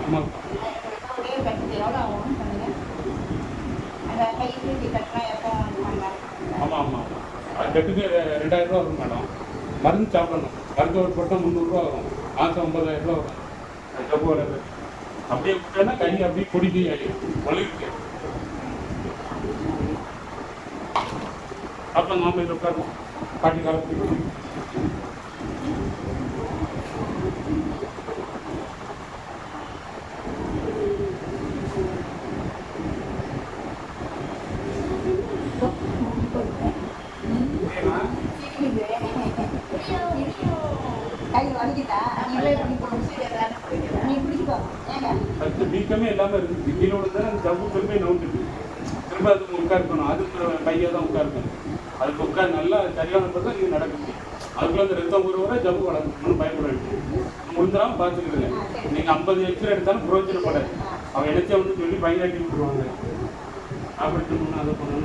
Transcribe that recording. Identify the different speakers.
Speaker 1: ஆமாம் ஆமாம் ஆமாம் அது கட்டுக்கு 2000 ரூபா வரும் மேடம். மருந்து சாப்பிடணும். மருந்து ஒரு போட்டால் 300 ரூபா வரும். மாதம் 50,000 ரூபா வரும். ஜப்பு வளர்றது அப்படியே விட்டோன்னா கை அப்படியே பொடிக்கி வலிருக்கு. அப்போ நாம இதில் உட்காரணும். பாட்டி காலத்துக்கு அது வீக்கமே எல்லாமே இருக்குது. கீழே விழுந்தா அந்த ஜவ்வு திரும்பி நவுந்துட்டு திரும்ப அதுக்கு உட்காருக்கணும். அதுக்கு கையை தான் உட்காருக்கணும். அதுக்கு உட்கார் நல்லா சரியான தான் நீங்கள் நடக்க முடியும். அதுக்குள்ள அந்த ரத்தம் ஒரு வர ஜவ்வு வளர்க்கணும்னு பயப்பட வேண்டியது. முடிஞ்சாலும் பார்த்துக்கிடுங்க. நீங்கள் 50 எக்ஸ்ரே எடுத்தாலும் பிரயோஜனப்படாது. அவன் எடுத்த வந்து சொல்லி பயனாட்டி விட்டுருவாங்க. அப்படி சொன்னோம்னா அதை பண்ணணும்.